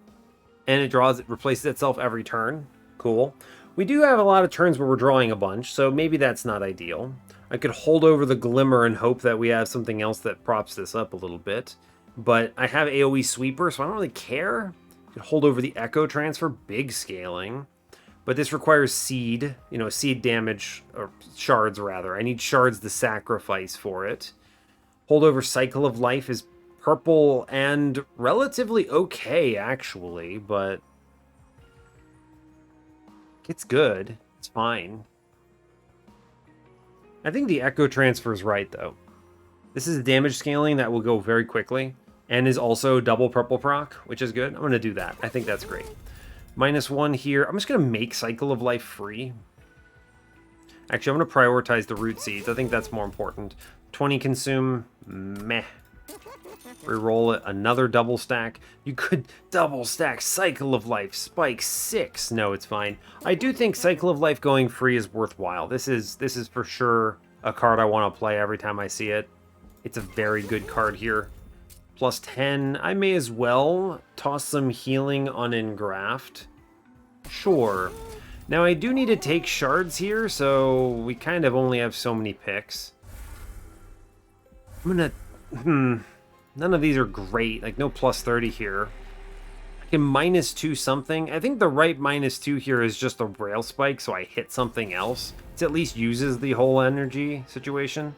it replaces itself every turn. Cool. We do have a lot of turns where we're drawing a bunch, so maybe that's not ideal. I could hold over the Glimmer and hope that we have something else that props this up a little bit. But I have AoE Sweeper, so I don't really care. I could hold over the Echo Transfer, big scaling. But this requires seed, seed damage, or shards rather. I need shards to sacrifice for it. Holdover Cycle of Life is purple and relatively okay, actually, but it's good. It's fine. I think the Echo Transfer is right, though. This is damage scaling that will go very quickly, and is also double purple proc, which is good. I'm going to do that. I think that's great. -1 here. I'm just going to make Cycle of Life free. Actually, I'm going to prioritize the Root Seeds. I think that's more important. 20 consume. Meh. Reroll it. Another double stack. You could double stack Cycle of Life. Spike 6. No, it's fine. I do think Cycle of Life going free is worthwhile. This is for sure a card I want to play every time I see it. It's a very good card here. +10. I may as well toss some healing on Engraft. Sure. Now I do need to take shards here, so we kind of only have so many picks. I'm gonna... None of these are great. Like, no +30 here. I can -2 something. I think the right -2 here is just a Rail Spike, so I hit something else. It at least uses the whole energy situation.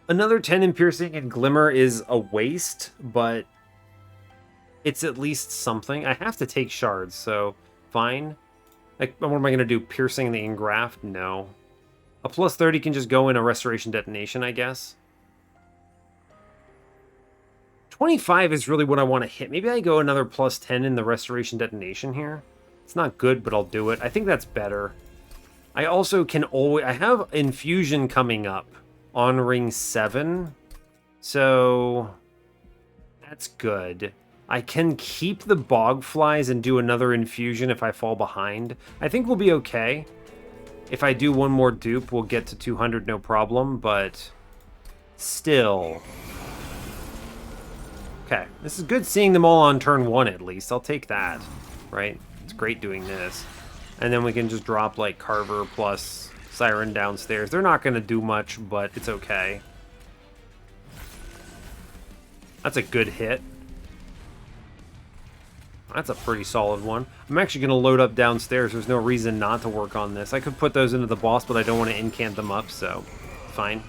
Another 10 in Piercing and Glimmer is a waste, but it's at least something. I have to take shards, so fine. Like, what am I going to do? Piercing the Engraft? No. A +30 can just go in a Restoration Detonation, I guess. 25 is really what I want to hit. Maybe I go another +10 in the Restoration Detonation here. It's not good, but I'll do it. I think that's better. I also can always... I have Infusion coming up on ring 7. So... that's good. I can keep the Bog Flies and do another Infusion if I fall behind. I think we'll be okay. If I do one more dupe, we'll get to 200 no problem, but... still... okay, this is good seeing them all on turn 1 at least. I'll take that, right? It's great doing this. And then we can just drop, like, Carver plus Siren downstairs. They're not going to do much, but it's okay. That's a good hit. That's a pretty solid one. I'm actually going to load up downstairs. There's no reason not to work on this. I could put those into the boss, but I don't want to incant them up, so fine.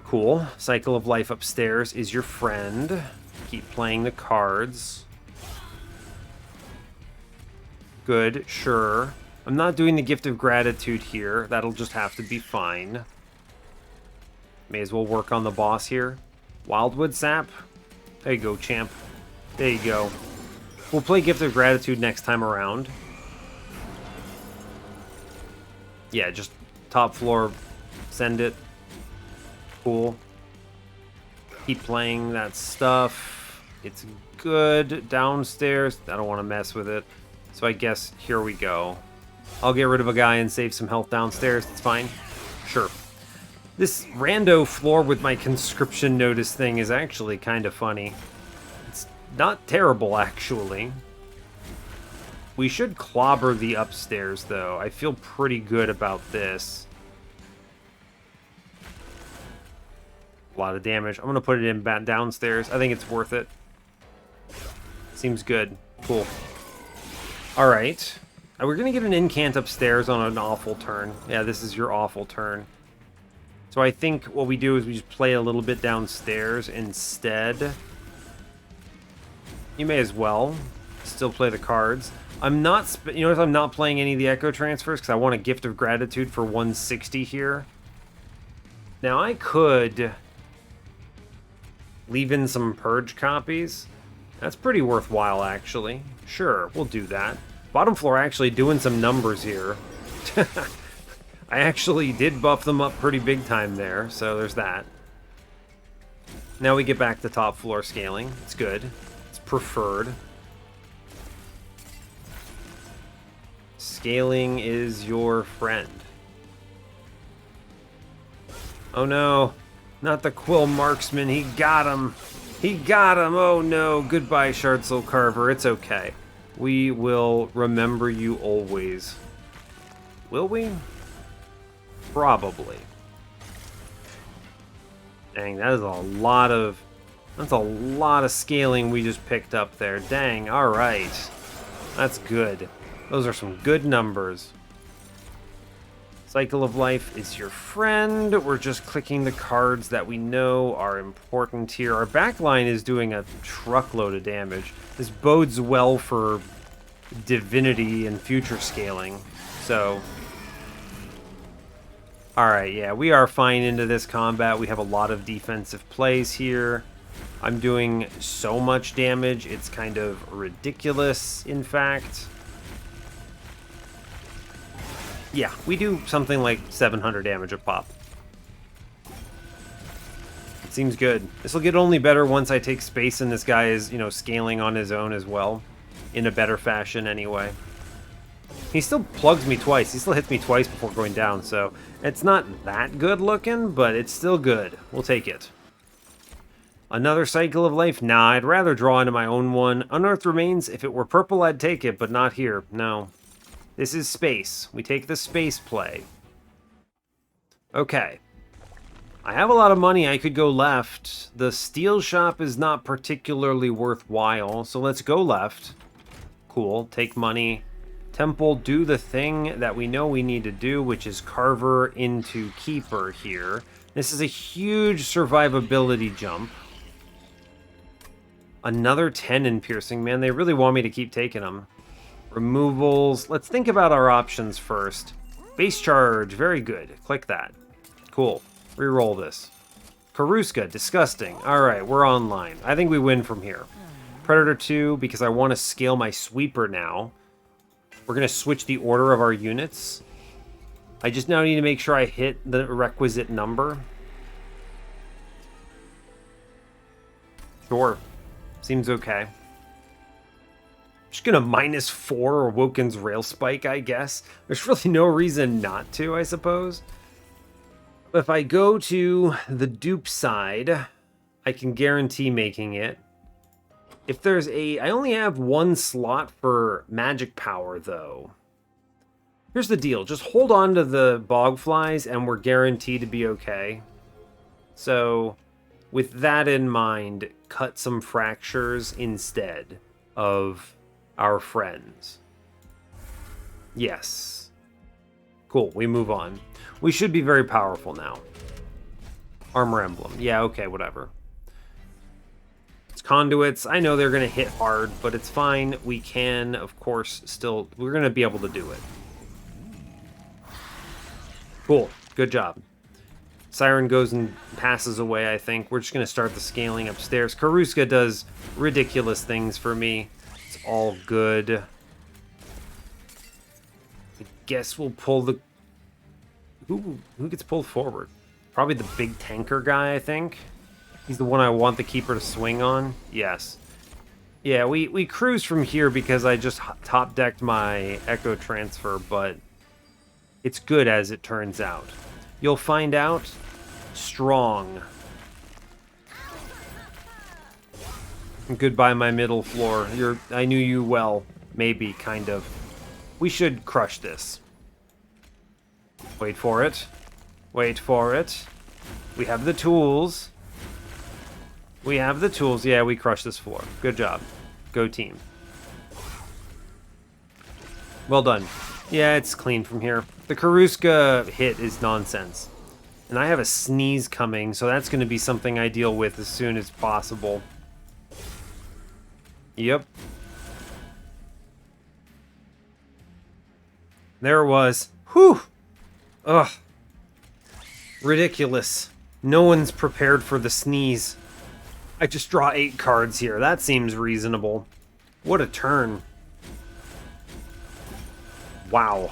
Cool. Cycle of Life upstairs is your friend. Keep playing the cards. Good, sure. I'm not doing the Gift of Gratitude here. That'll just have to be fine. May as well work on the boss here. Wildwood Sap. There you go, champ. There you go. We'll play Gift of Gratitude next time around. Yeah, just top floor, send it. Cool. Keep playing that stuff. It's good. Downstairs, I don't want to mess with it. So I guess here we go. I'll get rid of a guy and save some health downstairs. It's fine. Sure. This rando floor with my conscription notice thing is actually kind of funny. It's not terrible, actually. We should clobber the upstairs, though. I feel pretty good about this. A lot of damage. I'm going to put it in downstairs. I think it's worth it. Seems good. Cool. Alright. We're going to get an incant upstairs on an awful turn. Yeah, this is your awful turn. So I think what we do is we just play a little bit downstairs instead. You may as well still play the cards. I'm not, you notice I'm not playing any of the Echo Transfers because I want a Gift of Gratitude for 160 here. Now I could leave in some Purge copies. That's pretty worthwhile, actually. Sure, we'll do that. Bottom floor actually doing some numbers here. I actually did buff them up pretty big time there, so there's that. Now we get back to top floor scaling. It's good. It's preferred. Scaling is your friend. Oh no, not the Quill Marksman. He got him. He got him. Oh no, goodbye, Shard Soul Carver. It's okay. We will remember you always. Will we? Probably. Dang, that is a lot of... that's a lot of scaling we just picked up there. Dang, alright. That's good. Those are some good numbers. Cycle of Life is your friend. We're just clicking the cards that we know are important here. Our backline is doing a truckload of damage. This bodes well for Divinity and future scaling. So... alright, yeah, we are fine into this combat. We have a lot of defensive plays here. I'm doing so much damage, it's kind of ridiculous, in fact. Yeah, we do something like 700 damage a pop. It seems good. This will get only better once I take space and this guy is, you know, scaling on his own as well. In a better fashion, anyway. He still plugs me twice. He still hits me twice before going down, so it's not that good looking, but it's still good. We'll take it. Another Cycle of Life? Nah, I'd rather draw into my own one. Unearthed Remains, if it were purple, I'd take it, but not here. No. This is space. We take the space play. Okay. I have a lot of money. I could go left. The steel shop is not particularly worthwhile, so let's go left. Cool. Take money. Temple, do the thing that we know we need to do, which is Carver into Keeper here. This is a huge survivability jump. Another 10 in Piercing. Man, they really want me to keep taking them. Removals. Let's think about our options first. Base charge. Very good. Click that. Cool. Reroll this. Karuska. Disgusting. Alright, we're online. I think we win from here. Predator 2 because I want to scale my sweeper now. We're going to switch the order of our units. I just now need to make sure I hit the requisite number. Sure. Seems okay. I'm just going to -4 Awoken's Rail Spike, I guess. There's really no reason not to, I suppose. But if I go to the dupe side, I can guarantee making it. If there's I only have 1 slot for magic power, though. Here's the deal. Just hold on to the bogflies, and we're guaranteed to be okay. So, with that in mind, cut some fractures instead of our friends. Yes. Cool, we move on. We should be very powerful now. Armor Emblem. Yeah, okay, whatever. It's conduits. I know they're going to hit hard, but it's fine. We can, of course, still... We're going to be able to do it. Cool. Good job. Siren goes and passes away, I think. We're just going to start the scaling upstairs. Karuska does ridiculous things for me. It's all good. I guess we'll pull the... Who gets pulled forward? Probably the big tanker guy, I think. He's the one I want the keeper to swing on. Yes. Yeah, we cruise from here because I just top-decked my Echo Transfer, but it's good as it turns out. You'll find out strong. Goodbye, my middle floor. I knew you well. Maybe, kind of. We should crush this. Wait for it. Wait for it. We have the tools. We have the tools. Yeah, we crushed this floor. Good job. Go team. Well done. Yeah, it's clean from here. The Karuska hit is nonsense. And I have a sneeze coming, so that's going to be something I deal with as soon as possible. Yep. There it was. Whew! Ugh. Ridiculous. No one's prepared for the sneeze. I just draw 8 cards here. That seems reasonable. What a turn. Wow.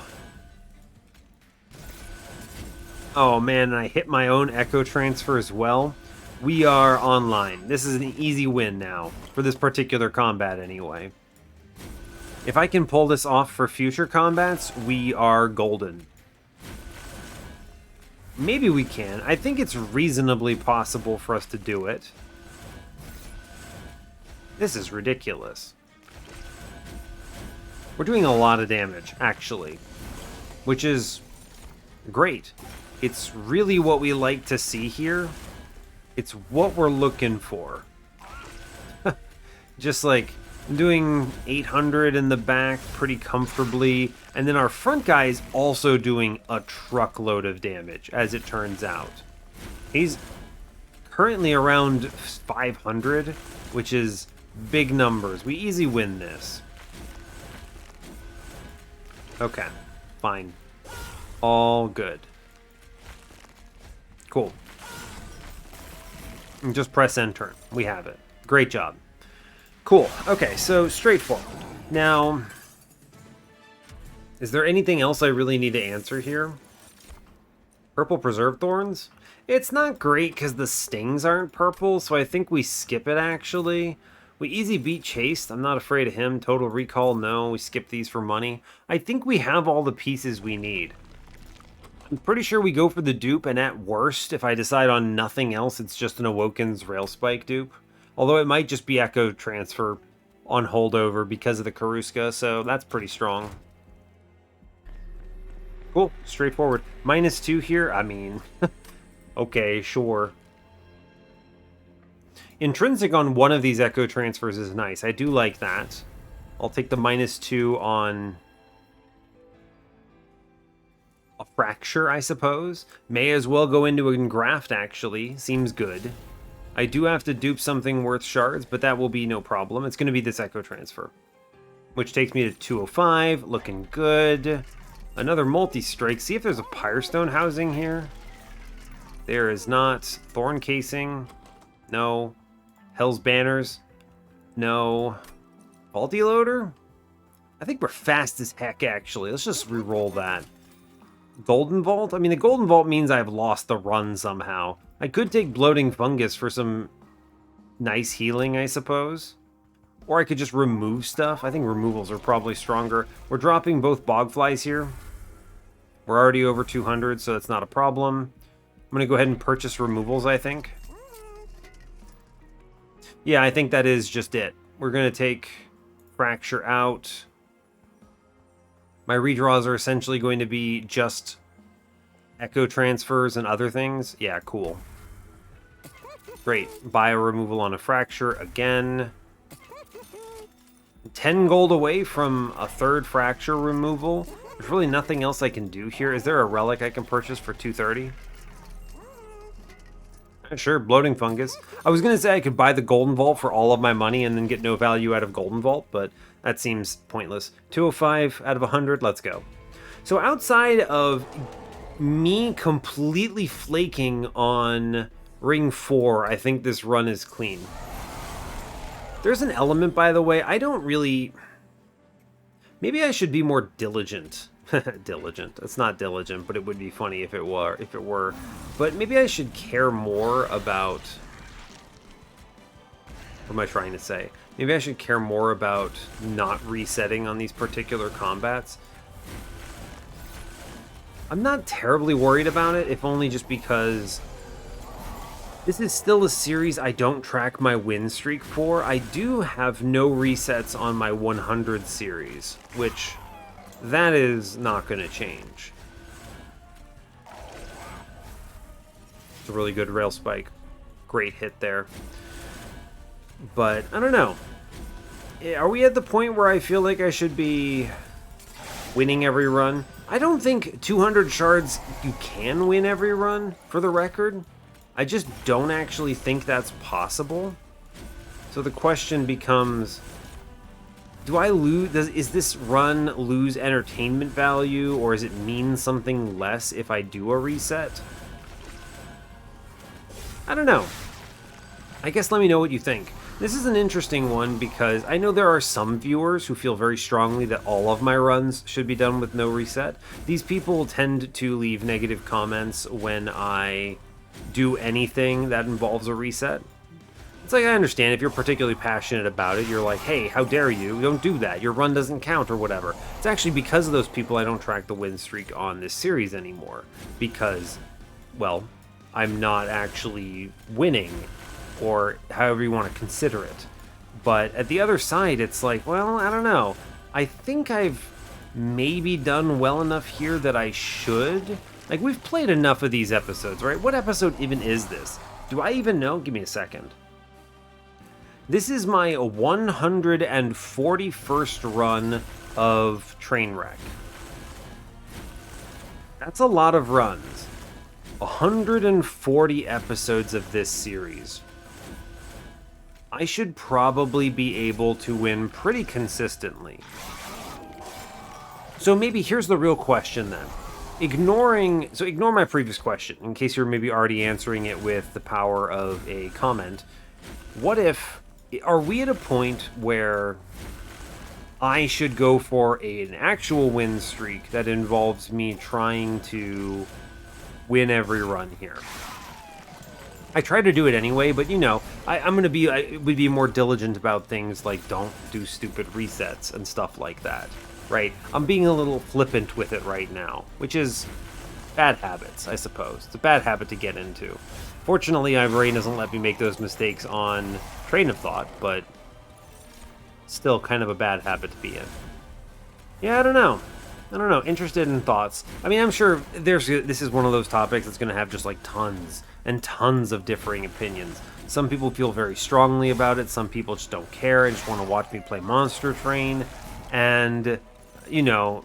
Oh man, and I hit my own Echo Transfer as well. We are online. This is an easy win now. For this particular combat anyway. If I can pull this off for future combats, we are golden. Maybe we can. I think it's reasonably possible for us to do it. This is ridiculous. We're doing a lot of damage, actually. Which is great. It's really what we like to see here. It's what we're looking for. Just like doing 800 in the back pretty comfortably. And then our front guy is also doing a truckload of damage, as it turns out. He's currently around 500, which is big numbers. We easy win this. Okay, fine. All good. Cool. And just press enter. We have it. Great job. Cool. Okay, so straightforward. Now, is there anything else I really need to answer here? Purple Preserve Thorns? It's not great because the stings aren't purple, so I think we skip it, actually. We easy beat Chased. I'm not afraid of him. Total Recall, no. We skip these for money. I think we have all the pieces we need. I'm pretty sure we go for the dupe, and at worst, if I decide on nothing else, it's just an Awoken's Rail Spike dupe. Although it might just be Echo Transfer on holdover because of the Karuska, so that's pretty strong. Cool, straightforward. -2 here, I mean, okay, sure. Intrinsic on one of these Echo Transfers is nice. I do like that. I'll take the -2 on a Fracture, I suppose. May as well go into Engraft, actually. Seems good. I do have to dupe something worth shards, but that will be no problem. It's going to be this Echo Transfer, which takes me to 205. Looking good. Another multi-strike. See if there's a Pyrestone housing here. There is not. Thorn Casing. No. Hell's Banners. No. Faulty loader? I think we're fast as heck, actually. Let's just re-roll that. Golden Vault? I mean, the Golden Vault means I've lost the run somehow. I could take Bloating Fungus for some nice healing, I suppose. Or I could just remove stuff. I think removals are probably stronger. We're dropping both Bogflies here. We're already over 200, so that's not a problem. I'm going to go ahead and purchase removals, I think. Yeah, I think that is just it. We're going to take Fracture out. My redraws are essentially going to be just Echo Transfers and other things. Yeah, cool. Great. Buy a removal on a Fracture again. 10 gold away from a third Fracture removal. There's really nothing else I can do here. Is there a relic I can purchase for 230? Sure, Bloating Fungus. I was going to say I could buy the Golden Vault for all of my money and then get no value out of Golden Vault, but that seems pointless. 205 out of 100, let's go. So outside of me completely flaking on Ring 4, I think this run is clean. There's an element, by the way, I don't really... Maybe I should be more diligent. Diligent. It's not diligent, but it would be funny if it were. But maybe I should care more about... What am I trying to say? Maybe I should care more about not resetting on these particular combats. I'm not terribly worried about it, if only just because this is still a series I don't track my win streak for. I do have no resets on my 100 series, which that is not going to change. It's a really good rail spike. Great hit there. But, I don't know. Are we at the point where I feel like I should be winning every run? I don't think 200 shards you can win every run, for the record. I just don't actually think that's possible. So the question becomes, do I lose? Is this run lose entertainment value, or does it mean something less if I do a reset? I don't know. I guess let me know what you think. This is an interesting one because I know there are some viewers who feel very strongly that all of my runs should be done with no reset. These people tend to leave negative comments when I do anything that involves a reset. It's like, I understand if you're particularly passionate about it, you're like, hey, how dare you? Don't do that. Your run doesn't count or whatever. It's actually because of those people I don't track the win streak on this series anymore. Because, well, I'm not actually winning, or however you want to consider it. But at the other side, it's like, well, I don't know. I think I've maybe done well enough here that I should. Like, we've played enough of these episodes, right? What episode even is this? Do I even know? Give me a second. This is my 141st run of Trainwreck. That's a lot of runs. 140 episodes of this series. I should probably be able to win pretty consistently. So maybe here's the real question then. Ignore my previous question, in case you're maybe already answering it with the power of a comment. What if, are we at a point where I should go for an actual win streak that involves me trying to win every run here? I try to do it anyway, but you know, I would be more diligent about things like don't do stupid resets and stuff like that, right? I'm being a little flippant with it right now, which is bad habits, I suppose. It's a bad habit to get into. Fortunately, my brain doesn't let me make those mistakes on train of thought, but still kind of a bad habit to be in. Yeah, I don't know. Interested in thoughts. I mean, I'm sure this is one of those topics that's going to have just like tons and tons of differing opinions. Some people feel very strongly about it. Some people just don't care and just want to watch me play Monster Train. And, you know,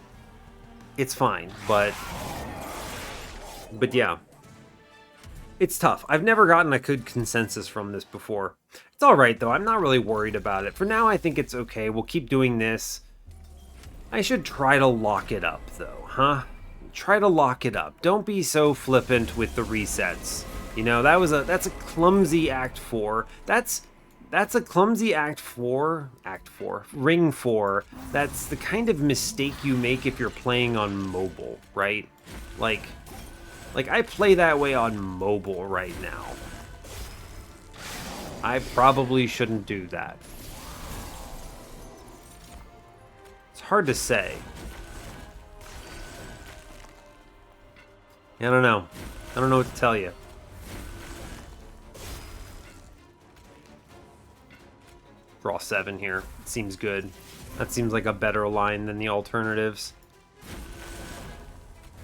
it's fine. But yeah. It's tough. I've never gotten a good consensus from this before. It's alright, though. I'm not really worried about it. For now, I think it's okay. We'll keep doing this. I should try to lock it up, though, huh? Try to lock it up. Don't be so flippant with the resets. You know, that's a clumsy Act 4. That's That's a clumsy ring 4. That's the kind of mistake you make if you're playing on mobile, right? Like I play that way on mobile right now. I probably shouldn't do that. It's hard to say. I don't know. I don't know what to tell you. Draw 7 here. Seems good. That seems like a better line than the alternatives.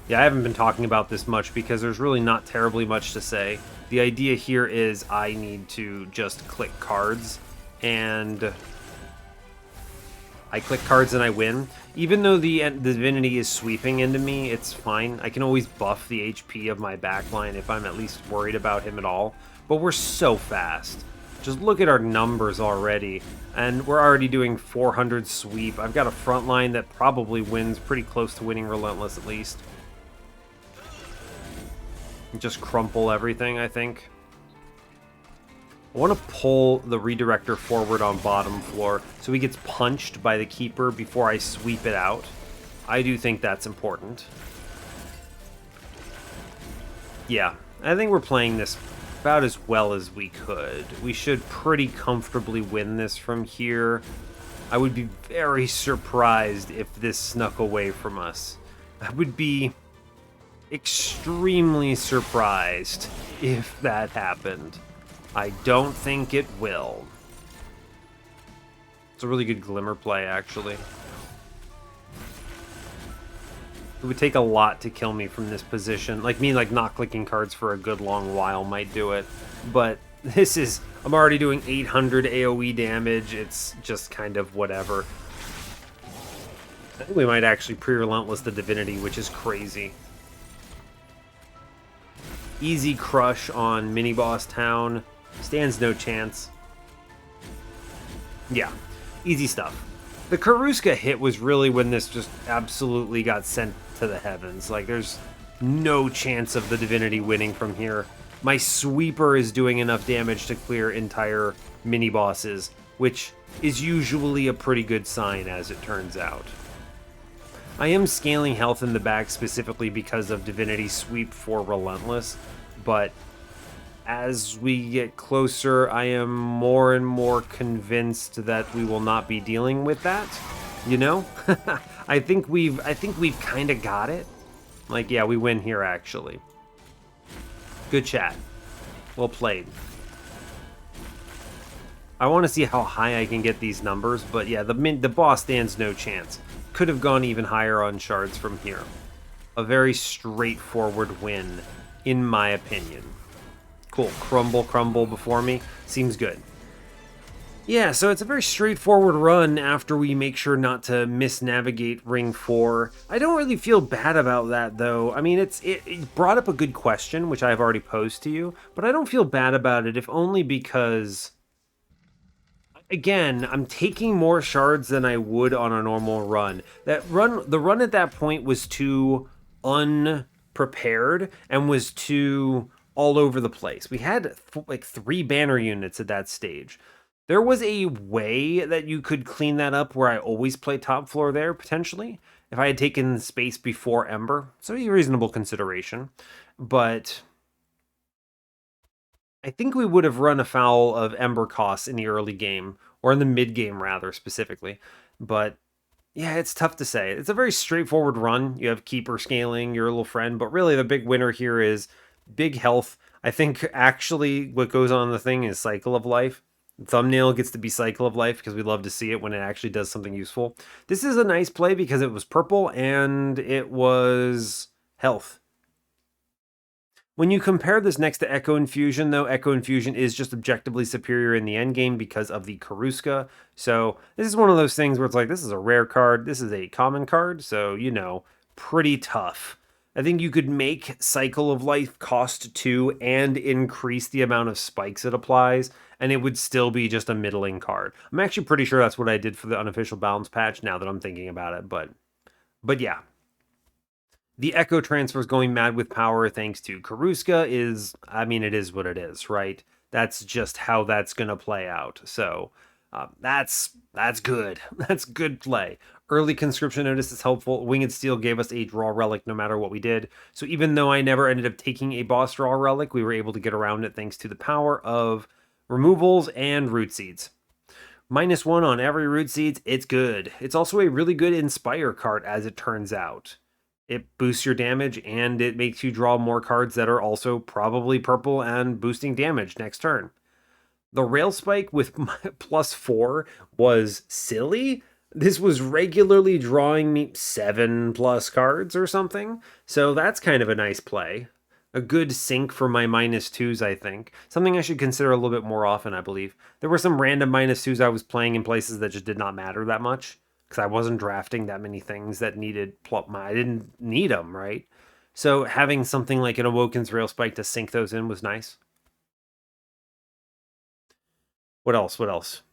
Yeah, I haven't been talking about this much because there's really not terribly much to say. The idea here is I need to just click cards, and I click cards and I win. Even though the Divinity is sweeping into me, it's fine. I can always buff the HP of my backline if I'm at least worried about him at all. But we're so fast. Just look at our numbers already, and we're already doing 400 sweep. I've got a front line that probably wins, pretty close to winning Relentless at least. Just crumple everything, I think. I want to pull the redirector forward on bottom floor so he gets punched by the keeper before I sweep it out. I do think that's important. Yeah, I think we're playing this about as well as we could. We should pretty comfortably win this from here. I would be very surprised if this snuck away from us. I would be extremely surprised if that happened. I don't think it will. It's a really good Glimmer play, actually. It would take a lot to kill me from this position. Like not clicking cards for a good long while might do it. But this is... I'm already doing 800 AoE damage. It's just kind of whatever. I think we might actually pre-relentless the Divinity, which is crazy. Easy crush on mini-boss town. Stands no chance. Yeah, easy stuff. The Karuska hit was really when this just absolutely got sent to the heavens. Like, there's no chance of the Divinity winning from here. My sweeper is doing enough damage to clear entire mini-bosses, which is usually a pretty good sign, as it turns out. I am scaling health in the back specifically because of Divinity Sweep for Relentless, but as we get closer, I am more and more convinced that we will not be dealing with that. You know? I think we've kind of got it. Like, yeah, we win here, actually. Good chat. Well played. I want to see how high I can get these numbers, but yeah, the boss stands no chance. Could have gone even higher on shards from here. A very straightforward win, in my opinion. Cool. Crumble before me. Seems good. Yeah, so it's a very straightforward run after we make sure not to misnavigate Ring 4. I don't really feel bad about that, though. I mean, it brought up a good question, which I've already posed to you, but I don't feel bad about it, if only because... Again, I'm taking more shards than I would on a normal run. The run at that point was too unprepared and was too all over the place. We had like 3 banner units at that stage. There was a way that you could clean that up where I always play top floor there, potentially, if I had taken space before Ember. So a reasonable consideration. But I think we would have run afoul of Ember costs in the early game, or in the mid game rather, specifically. But yeah, it's tough to say. It's a very straightforward run. You have keeper scaling, your little friend, but really the big winner here is big health. I think actually what goes on in the thing is Cycle of Life. Thumbnail gets to be Cycle of Life because we love to see it when it actually does something useful. This is a nice play because it was purple and it was health. When you compare this next to Echo Infusion, though, Echo Infusion is just objectively superior in the endgame because of the Karuska. So this is one of those things where it's like, this is a rare card, this is a common card, so, you know, pretty tough. I think you could make Cycle of Life cost 2 and increase the amount of spikes it applies, and it would still be just a middling card. I'm actually pretty sure that's what I did for the unofficial balance patch now that I'm thinking about it, but yeah. The Echo transfer is going mad with power thanks to Karuska is, I mean, it is what it is, right? That's just how that's going to play out. So that's good. That's good play. Early conscription notice is helpful. Winged Steel gave us a draw relic no matter what we did. So even though I never ended up taking a boss draw relic, we were able to get around it thanks to the power of removals and root seeds. -1 on every root seeds, it's good. It's also a really good Inspire card as it turns out. It boosts your damage and it makes you draw more cards that are also probably purple and boosting damage next turn. The Rail Spike with +4 was silly. This was regularly drawing me 7+ cards or something, so that's kind of a nice play. A good sink for my -2s, I think. Something I should consider a little bit more often, I believe. There were some random -2s I was playing in places that just did not matter that much, because I wasn't drafting that many things that needed I didn't need them, right? So having something like an Awoken's Rail Spike to sink those in was nice. What else? What else?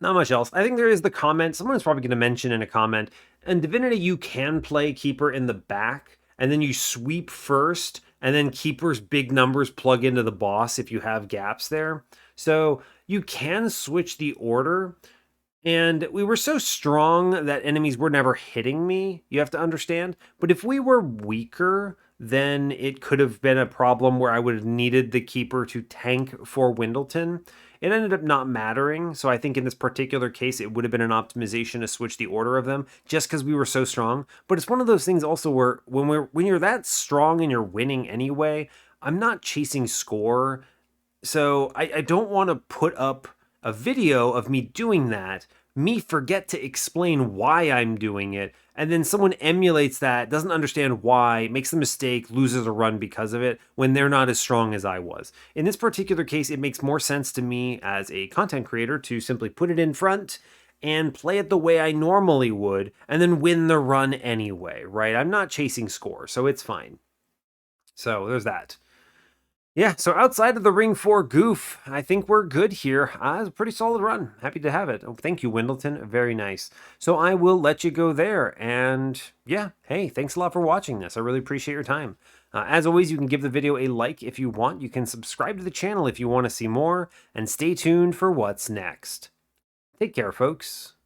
Not much else. I think there is the comment. Someone's probably going to mention in a comment. In Divinity, you can play Keeper in the back, and then you sweep first, and then Keeper's big numbers plug into the boss if you have gaps there. So you can switch the order. And we were so strong that enemies were never hitting me, you have to understand. But if we were weaker, then it could have been a problem where I would have needed the Keeper to tank for Wyldenten. It ended up not mattering, so I think in this particular case, it would have been an optimization to switch the order of them, just because we were so strong. But it's one of those things also where when you're that strong and you're winning anyway, I'm not chasing score, so I don't want to put up a video of me doing that, me forget to explain why I'm doing it, and then someone emulates that, doesn't understand why, makes the mistake, loses a run because of it, when they're not as strong as I was. In this particular case, it makes more sense to me as a content creator to simply put it in front and play it the way I normally would, and then win the run anyway, right? I'm not chasing score, so it's fine. So there's that. Yeah, so outside of the Ring 4 goof, I think we're good here. It's a pretty solid run. Happy to have it. Oh, thank you, Wyldenten. Very nice. So I will let you go there. And yeah, hey, thanks a lot for watching this. I really appreciate your time. As always, you can give the video a like if you want. You can subscribe to the channel if you want to see more. And stay tuned for what's next. Take care, folks.